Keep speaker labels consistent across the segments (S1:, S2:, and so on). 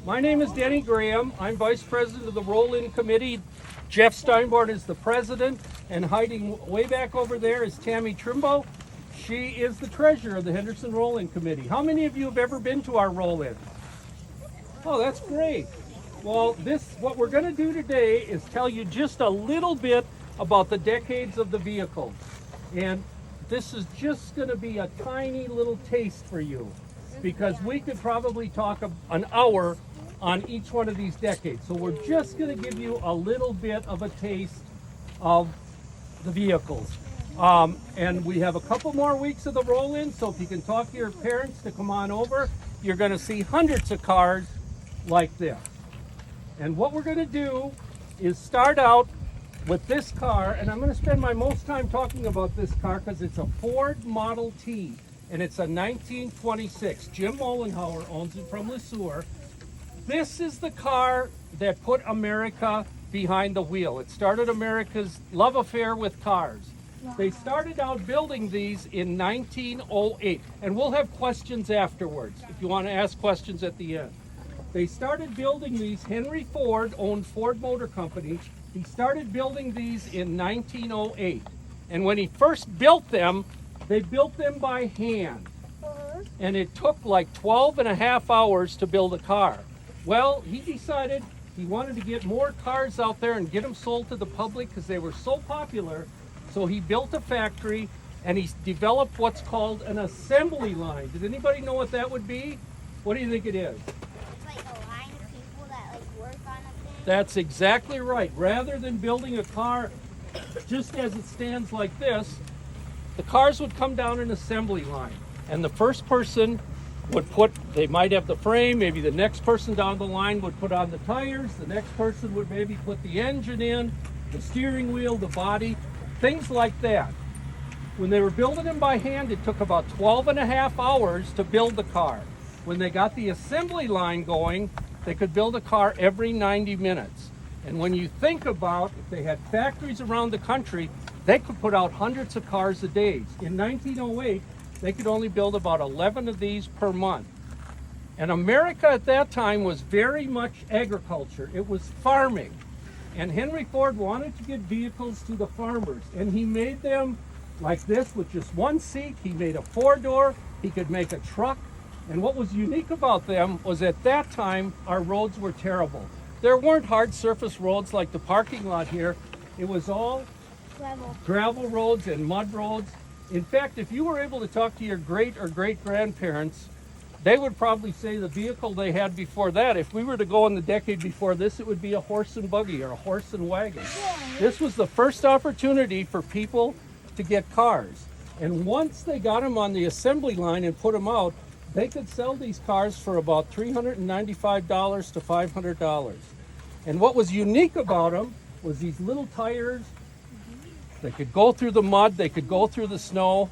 S1: My name is Denny Graham. I'm Vice President of the Roll-In Committee. Jeff Steinborn is the President, and hiding way back over there is Tammy Trimbo. She is the Treasurer of the Henderson Roll-In Committee. How many of you have ever been to our roll-in? Oh, that's great. Well, what we're going to do today is tell you just a little bit about the decades of the vehicle. And this is just going to be a tiny little taste for you, because we could probably talk an hour on each one of these decades. So we're just going to give you a little bit of a taste of the vehicles. And we have a couple more weeks of the roll-in, so if you can talk to your parents to come on over, you're going to see hundreds of cars like this. And what we're going to do is start out with this car, and I'm going to spend my most time talking about this car because it's a Ford Model T, and it's a 1926. Jim Mollenhauer owns it from Le Sueur. This is the car that put America behind the wheel. It started America's love affair with cars. They started out building these in 1908, and we'll have questions afterwards if you want to ask questions at the end. They started building these. Henry Ford owned Ford Motor Company. He started building these in 1908. And when he first built them, they built them by hand. And it took like 12 and a half hours to build a car. Well, he decided he wanted to get more cars out there and get them sold to the public because they were so popular. So he built a factory and he developed what's called an assembly line. Does anybody know what that would be? What do you think it is?
S2: It's like a line of people that work on a thing.
S1: That's exactly right. Rather than building a car just as it stands like this, the cars would come down an assembly line. And the first person would they might have the frame, maybe the next person down the line would put on the tires, the next person would maybe put the engine in, the steering wheel, the body, things like that. When they were building them by hand, it took about 12 and a half hours to build the car. When they got the assembly line going, they could build a car every 90 minutes. And when you think about if they had factories around the country, they could put out hundreds of cars a day. In 1908, they could only build about 11 of these per month. And America at that time was very much agriculture. It was farming. And Henry Ford wanted to get vehicles to the farmers. And he made them like this with just one seat. He made a four-door. He could make a truck. And what was unique about them was at that time, our roads were terrible. There weren't hard surface roads like the parking lot here. It was all gravel roads and mud roads. In fact, if you were able to talk to your great or great-grandparents, they would probably say the vehicle they had before that, if we were to go in the decade before this, it would be a horse and buggy or a horse and wagon. This was the first opportunity for people to get cars. And once they got them on the assembly line and put them out, they could sell these cars for about $395 to $500. And what was unique about them was these little tires. They could go through the mud, they could go through the snow.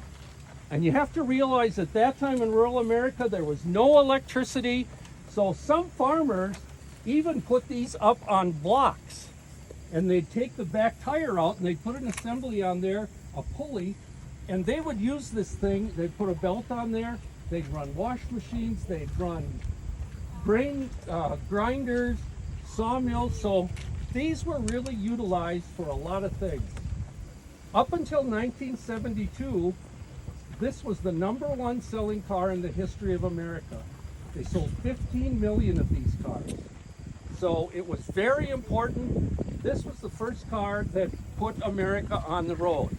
S1: And you have to realize at that time in rural America, there was no electricity. So some farmers even put these up on blocks. And they'd take the back tire out and they'd put an assembly on there, a pulley, and they would use this thing. They'd put a belt on there. They'd run wash machines. They'd run grain grinders, sawmills. So these were really utilized for a lot of things. Up until 1972, this was the #1 selling car in the history of America. They sold 15 million of these cars. So it was very important. This was the first car that put America on the road.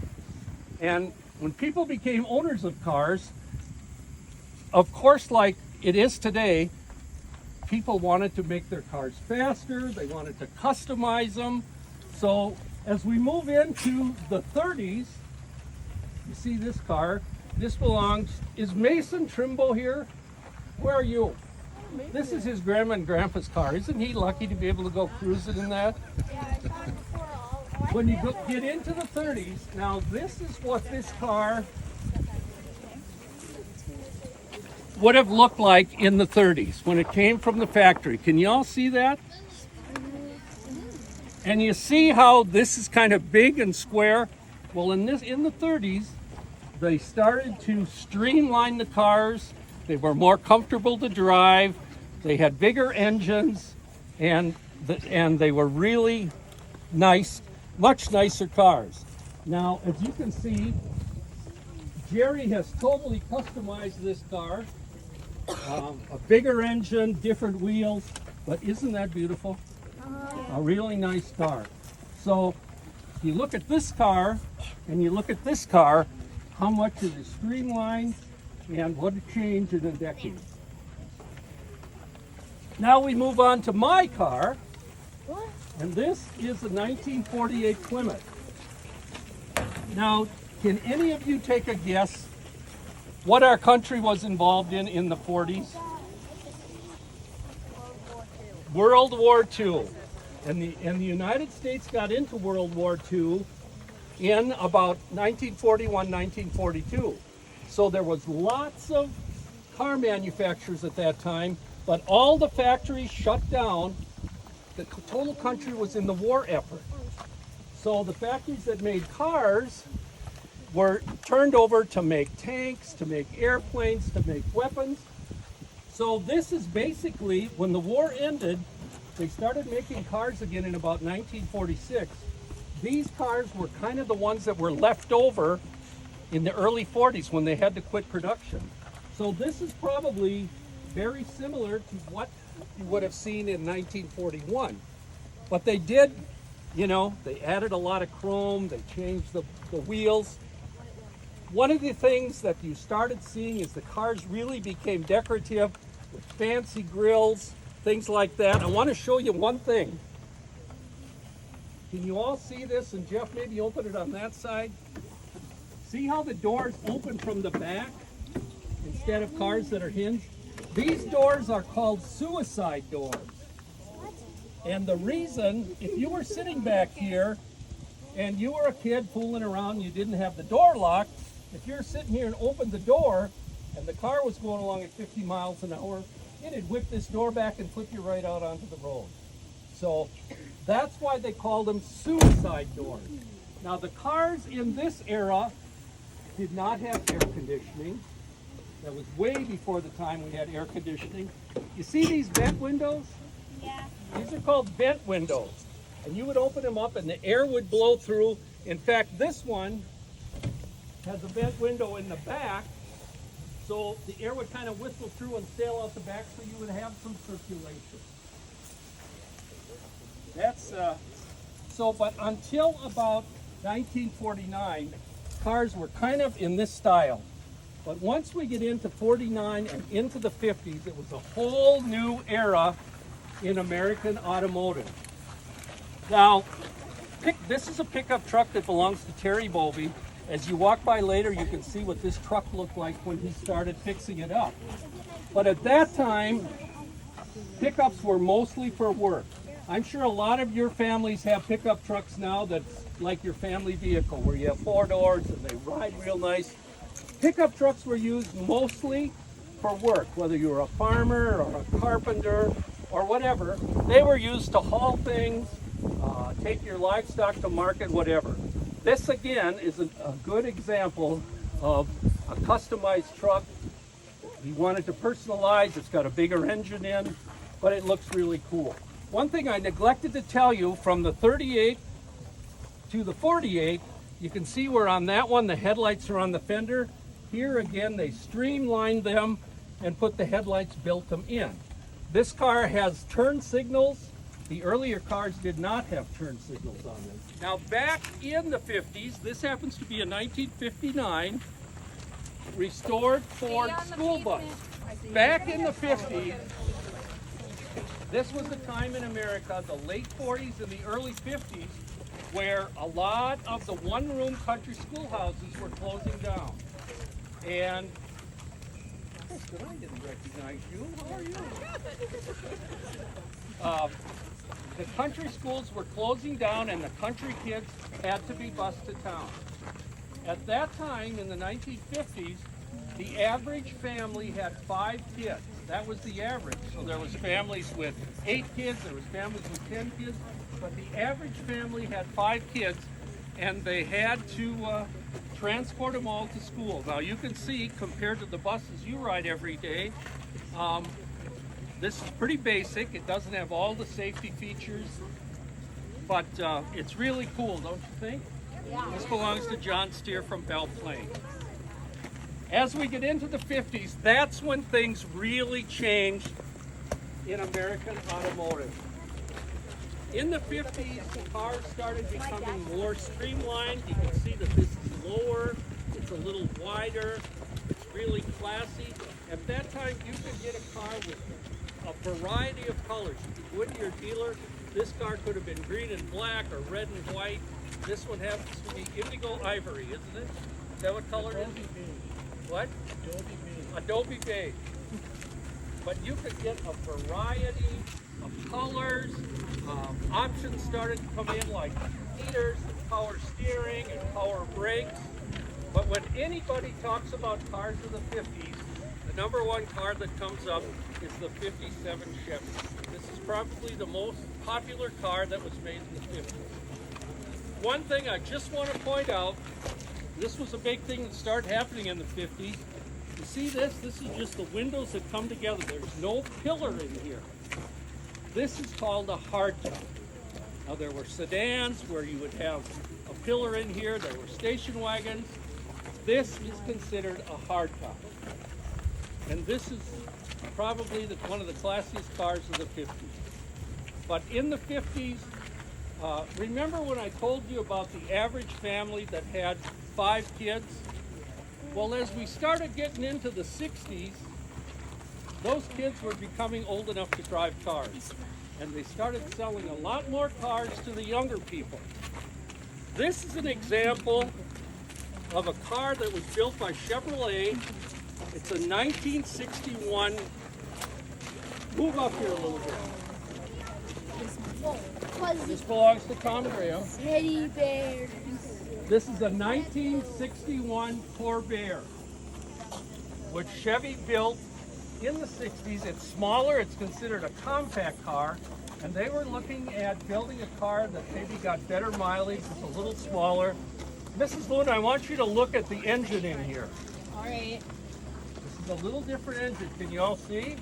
S1: And when people became owners of cars, of course, like it is today, people wanted to make their cars faster. They wanted to customize them. So as we move into the 30s, you see this car. This is Mason Trimbo here? Where are you? This is his grandma and grandpa's car. Isn't he lucky to be able to go cruising in that? When you get into the 30s, now this is what this car would have looked like in the 30s when it came from the factory. Can you all see that? And you see how this is kind of big and square. Well, in the 30s, they started to streamline the cars. They were more comfortable to drive. They had bigger engines, and they were really nice, much nicer cars. Now, as you can see, Jerry has totally customized this car. A bigger engine, different wheels, but isn't that beautiful? A really nice car. So, if you look at this car and you look at this car, how much is it streamlined and what a change in a decade. Now we move on to my car, and this is a 1948 Plymouth. Now, can any of you take a guess what our country was involved in the 40s? World War II. And the United States got into World War II in about 1941, 1942. So there was lots of car manufacturers at that time, but all the factories shut down. The total country was in the war effort. So the factories that made cars were turned over to make tanks, to make airplanes, to make weapons. So this is basically, when the war ended, they started making cars again in about 1946. These cars were kind of the ones that were left over in the early 40s when they had to quit production. So this is probably very similar to what you would have seen in 1941. But they did, you know, they added a lot of chrome, they changed the wheels. One of the things that you started seeing is the cars really became decorative with fancy grills, things like that. I want to show you one thing. Can you all see this? And Jeff, maybe open it on that side. See how the doors open from the back instead of cars that are hinged? These doors are called suicide doors. And the reason, if you were sitting back here and you were a kid fooling around and you didn't have the door locked, if you're sitting here and opened the door and the car was going along at 50 miles an hour, it'd whip this door back and flip you right out onto the road. So that's why they call them suicide doors. Now the cars in this era did not have air conditioning. That was way before the time we had air conditioning. You see these vent windows?
S2: Yeah.
S1: These are called vent windows. And you would open them up and the air would blow through. In fact, this one has a vent window in the back, so the air would kind of whistle through and sail out the back, so you would have some circulation. That's but until about 1949, cars were kind of in this style. But once we get into 49 and into the 50s, it was a whole new era in American automotive. Now, this is a pickup truck that belongs to Terry Bovey. As you walk by later, you can see what this truck looked like when he started fixing it up. But at that time, pickups were mostly for work. I'm sure a lot of your families have pickup trucks now that's like your family vehicle, where you have 4 doors and they ride real nice. Pickup trucks were used mostly for work, whether you were a farmer or a carpenter or whatever. They were used to haul things, take your livestock to market, whatever. This again is a good example of a customized truck. He wanted to personalize. It's got a bigger engine in, but it looks really cool. One thing I neglected to tell you, from the 38 to the 48, you can see where on that one the headlights are on the fender. Here again, they streamlined them and put the headlights, built them in. This car has turn signals. The earlier cars did not have turn signals on them. Now back in the 50s, this happens to be a 1959 restored Ford school bus. Back in the 50s, this was the time in America, the late 40s and the early 50s, where a lot of the one-room country schoolhouses were closing down. And I didn't recognize you. How are you? The country schools were closing down and the country kids had to be bused to town. At that time, in the 1950s, the average family had 5 kids. That was the average. So there was families with 8 kids, there was families with 10 kids, but the average family had 5 kids, and they had to transport them all to school. Now you can see, compared to the buses you ride every day, This is pretty basic. It doesn't have all the safety features, but it's really cool, don't you think?
S2: Yeah.
S1: This belongs to John Steer from Belle Plaine. As we get into the 50s, that's when things really changed in American automotive. In the 50s, the cars started becoming more streamlined. You can see that this is lower, it's a little wider, it's really classy. At that time, you could get a car with a variety of colors. You could go into your dealer, this car could have been green and black or red and white. This one happens to be indigo ivory, isn't it? Is that what color it is? What? Adobe beige. But you could get a variety of colors. Options started to come in like heaters, and power steering, and power brakes. But when anybody talks about cars of the 50s, the number one car that comes up is the 57 Chevy. This is probably the most popular car that was made in the 50s. One thing I just want to point out, this was a big thing that started happening in the 50s. You see this? This is just the windows that come together. There's no pillar in here. This is called a hardtop. Now there were sedans where you would have a pillar in here. There were station wagons. This is considered a hardtop. And this is probably one of the classiest cars of the 50s. But in the 50s, remember when I told you about the average family that had 5 kids? Well, as we started getting into the 60s, those kids were becoming old enough to drive cars. And they started selling a lot more cars to the younger people. This is an example of a car that was built by Chevrolet. It's a 1961. Move up here a little bit. This belongs to Tom Graham.
S2: Teddy bears.
S1: This is a 1961 Corvair, which Chevy built in the 60s. It's smaller, it's considered a compact car, and they were looking at building a car that maybe got better mileage, it's a little smaller. Mrs. Luna, I want you to look at the engine in here.
S2: All right.
S1: This is a little different engine. Can you all see?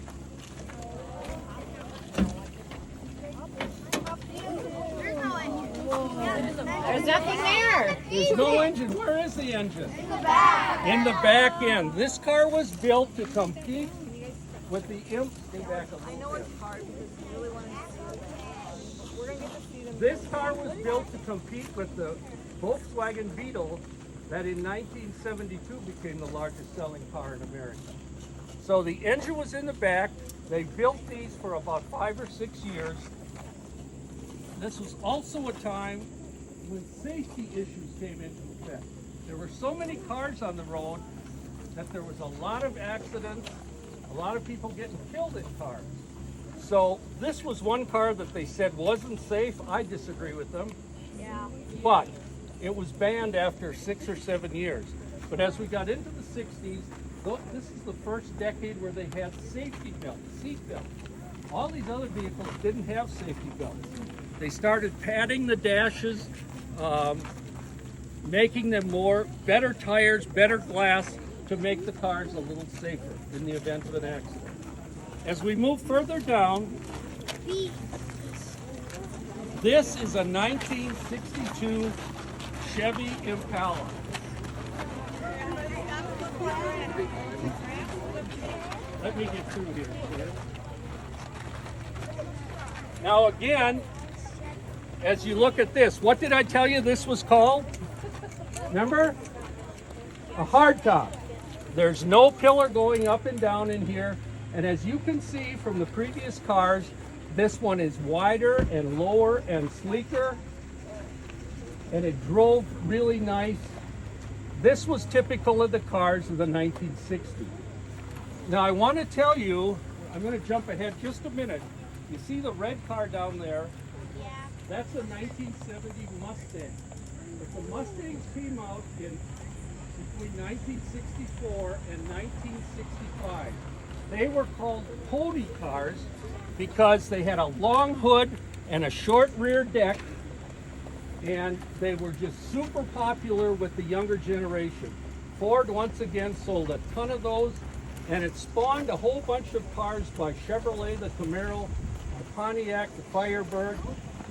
S2: There's nothing there.
S1: There's no engine. Where is the engine? In the back. In the back end. This car was built to compete with the Imp. Stay back a little bit. This car was built to compete with the Volkswagen Beetle that in 1972 became the largest selling car in America. So the engine was in the back. They built these for about 5 or 6 years. This was also a time when safety issues came into effect. There were so many cars on the road that there was a lot of accidents, a lot of people getting killed in cars. So this was one car that they said wasn't safe. I disagree with them.
S2: Yeah.
S1: But it was banned after 6 or 7 years. But as we got into the 60s, this is the first decade where they had safety belts, seat belts. All these other vehicles didn't have safety belts. They started padding the dashes, making them better tires, better glass to make the cars a little safer in the event of an accident. As we move further down, this is a 1962 Chevy Impala. Let me get through here. Now again, as you look at this, what did I tell you this was called? Remember? A hardtop. There's no pillar going up and down in here. And as you can see from the previous cars, this one is wider and lower and sleeker. And it drove really nice. This was typical of the cars of the 1960s. Now I want to tell you, I'm going to jump ahead just a minute. You see the red car down there?
S2: Yeah.
S1: That's a 1970 Mustang. But the Mustangs came out in between 1964 and 1965. They were called pony cars because they had a long hood and a short rear deck, and they were just super popular with the younger generation. Ford once again sold a ton of those. And it spawned a whole bunch of cars by Chevrolet, the Camaro, the Pontiac, the Firebird,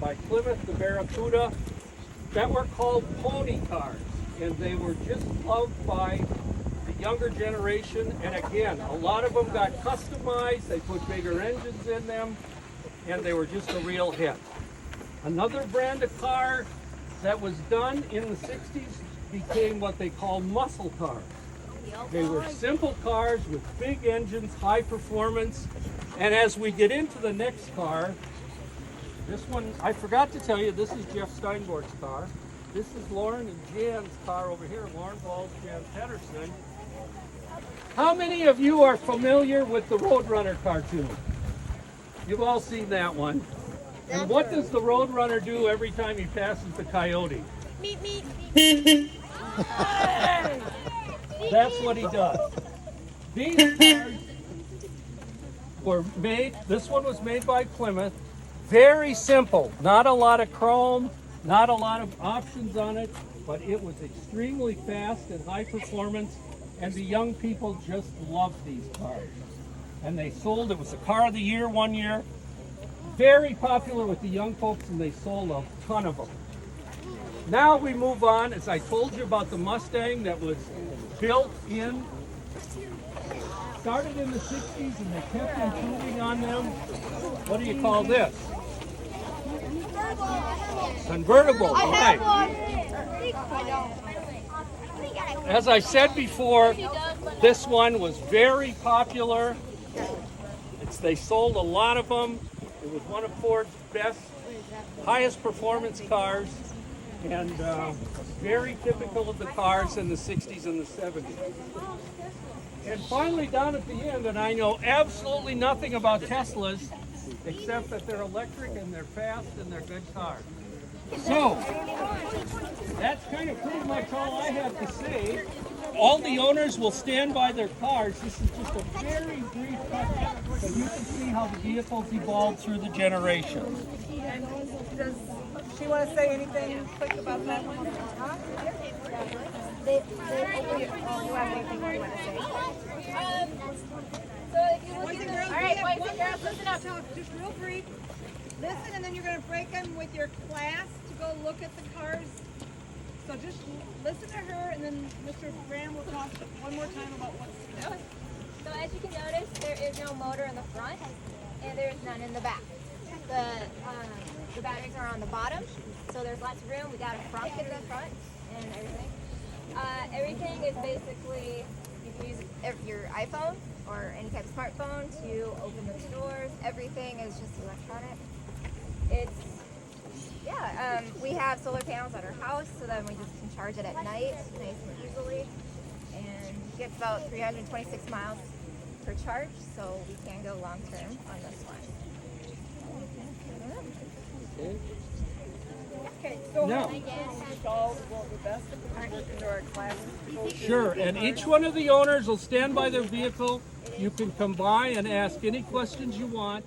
S1: by Plymouth, the Barracuda, that were called pony cars. And they were just loved by the younger generation. And again, a lot of them got customized. They put bigger engines in them, and they were just a real hit. Another brand of car that was done in the 60s became what they call muscle cars. They were simple cars with big engines, high performance. And as we get into the next car, this one, I forgot to tell you, this is Jeff Steinborg's car. This is Lauren and Jan's car over here. Lauren Balls, Jan Henderson. How many of you are familiar with the Roadrunner cartoon? You've all seen that one. And what does the Roadrunner do every time he passes the coyote?
S2: Meep, meep.
S1: That's what he does. These cars were made, this one was made by Plymouth. Very simple, not a lot of chrome, not a lot of options on it, but it was extremely fast and high performance, and the young people just loved these cars. And they sold, it was the car of the year one year. Very popular with the young folks, and they sold a ton of them. Now we move on, as I told you about the Mustang that was built in, started in the 60s, and they kept improving on them. What do you call this? Convertible, right. As I said before, this one was very popular. They sold a lot of them. It was one of Ford's best, highest performance cars, and very typical of the cars in the 60s and the 70s. And finally, down at the end, and I know absolutely nothing about Teslas, except that they're electric and they're fast and they're good cars. So, that's kind of pretty much all I have to say. All the owners will stand by their cars. This is just a very brief cut so you can see how the vehicles evolved through the generations.
S3: And does she want to say anything quick about that one? You have anything you want to say?
S4: So if you look at the, all right, boys and girls, listen up.
S3: Just real brief. Listen, and then you're going to break them with your class to go look at the cars. So just listen to her, and then Mr. Graham will talk one more time about what's new.
S4: So as you can notice, there is no motor in the front, and there is none in the back. The batteries are on the bottom, so there's lots of room. We got a front in the front and everything. Everything is basically, you can use your iPhone or any type of smartphone to open the doors. Everything is just electronic. We have solar panels at our house, so then we just can charge it at night nice and easily. And it gets about 326 miles per charge, so we can go long term on this one.
S3: Okay, so
S1: Now,
S3: install the best of the work into our classes.
S1: sure, and each one of the owners will stand by their vehicle. You can come by and ask any questions you want.